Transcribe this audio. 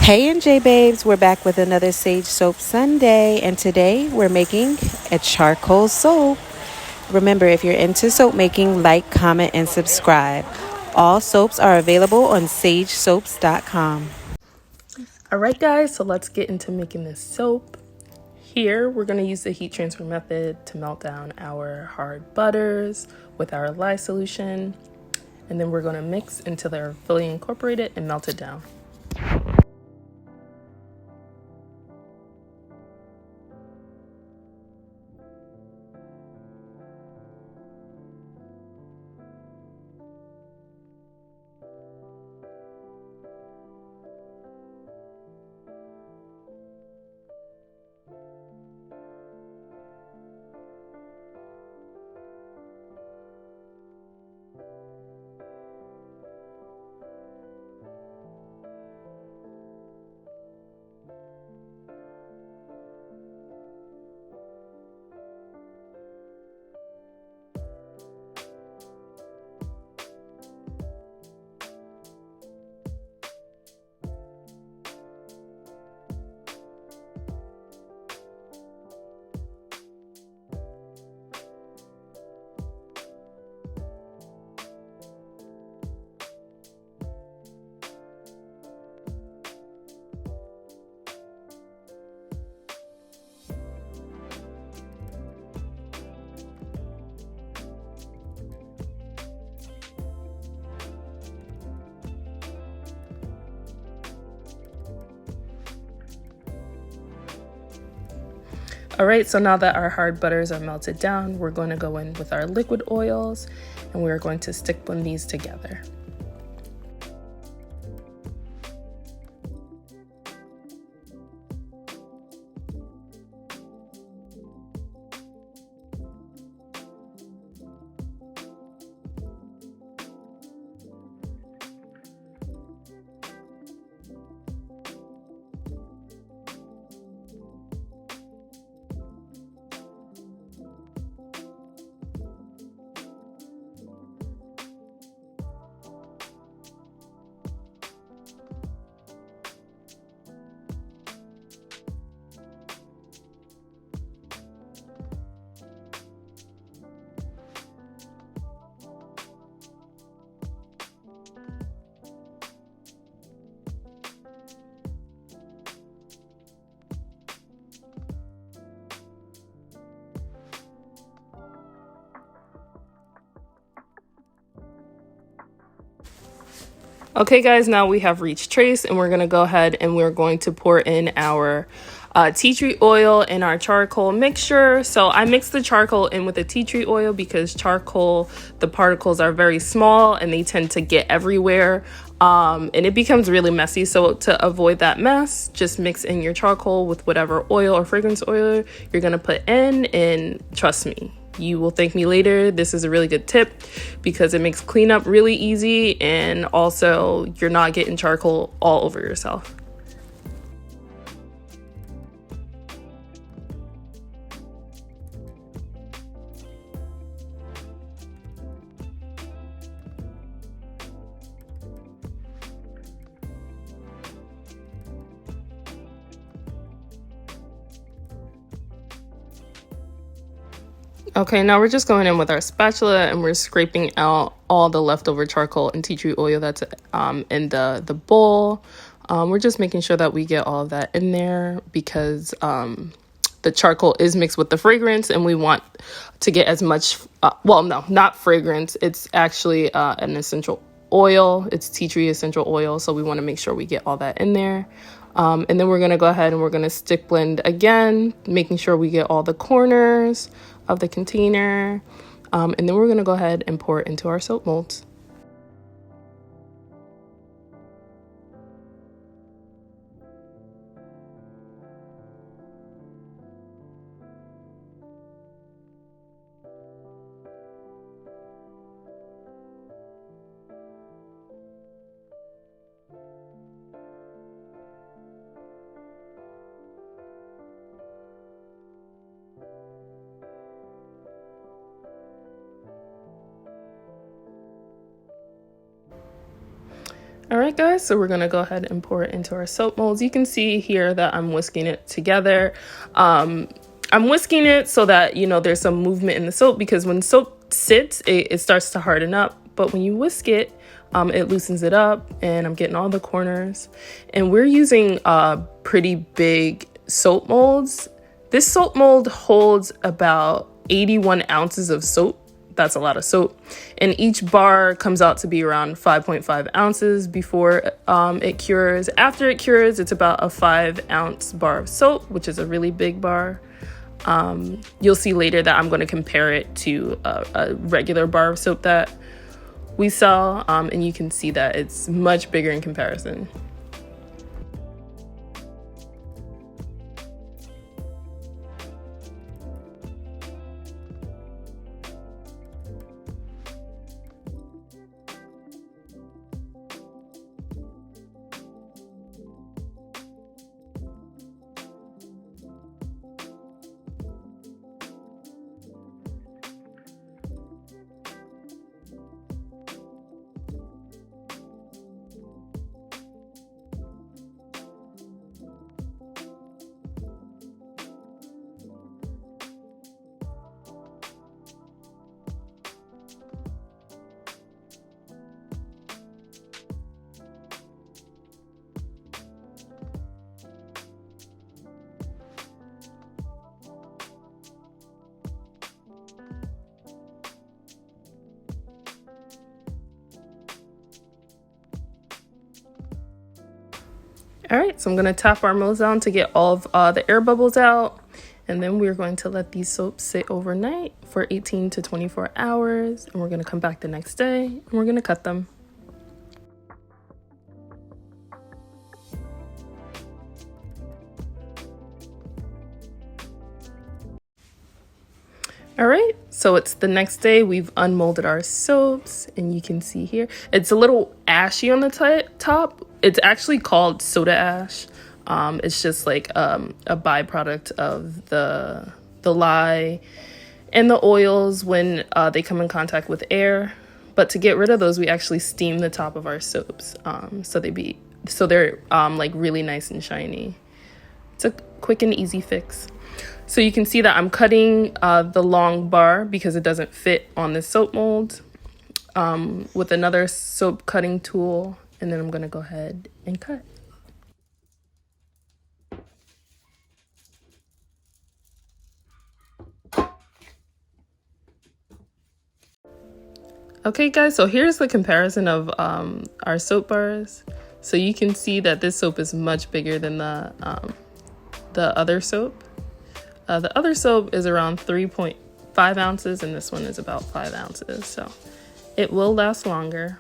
Hey NJ babes, we're back with another Saige Soap Sunday, and today we're making a charcoal soap. Remember, if you're into soap making, like, comment, and subscribe. All soaps are available on sagesoaps.com. All right, guys, so let's get into making this soap. Here, we're going to use the heat transfer method to melt down our hard butters with our lye solution, and then we're going to mix until they're fully incorporated and melted down. All right, so now that our hard butters are melted down, we're going to go in with our liquid oils, and we're going to stick blend these together. Okay, guys, now we have reached trace, and we're going to go ahead and we're going to pour in our tea tree oil and our charcoal mixture. So I mixed the charcoal in with the tea tree oil because charcoal, the particles are very small and they tend to get everywhere, and it becomes really messy. So to avoid that mess, just mix in your charcoal with whatever oil or fragrance oil you're going to put in, and trust me, you will thank me later. This is a really good tip because it makes cleanup really easy, and also you're not getting charcoal all over yourself. Okay, now we're just going in with our spatula and we're scraping out all the leftover charcoal and tea tree oil that's in the bowl. We're just making sure that we get all of that in there because the charcoal is mixed with the fragrance, and we want to get as much, well, no, not fragrance. It's actually an essential oil. It's tea tree essential oil, so we want to make sure we get all that in there. And then we're going to go ahead and we're going to stick blend again, making sure we get all the corners of the container. And then we're going to go ahead and pour it into our soap molds. All right, guys, so we're going to go ahead and pour it into our soap molds. You can see here that I'm whisking it together. I'm whisking it so that, you know, there's some movement in the soap, because when soap sits, it starts to harden up. But when you whisk it, it loosens it up, and I'm getting all the corners. And we're using pretty big soap molds. This soap mold holds about 81 ounces of soap. That's a lot of soap. And each bar comes out to be around 5.5 ounces before it cures. After it cures, it's about a 5-ounce bar of soap, which is a really big bar. You'll see later that I'm going to compare it to a regular bar of soap that we sell, and you can see that it's much bigger in comparison. All right, so I'm going to tap our molds down to get all of the air bubbles out. And then we're going to let these soaps sit overnight for 18 to 24 hours. And we're going to come back the next day and we're going to cut them. All right, so it's the next day. We've unmolded our soaps, and you can see here it's a little ashy on the top. It's actually called soda ash. It's just like a byproduct of the lye and the oils when they come in contact with air. But to get rid of those, we actually steam the top of our soaps, so they're like really nice and shiny. It's a quick and easy fix. So you can see that I'm cutting the long bar because it doesn't fit on this soap mold with another soap cutting tool. And then I'm going to go ahead and cut. Okay, guys, so here's the comparison of our soap bars. So you can see that this soap is much bigger than the other soap. The other soap is around 3.5 ounces, and this one is about 5 ounces. So it will last longer.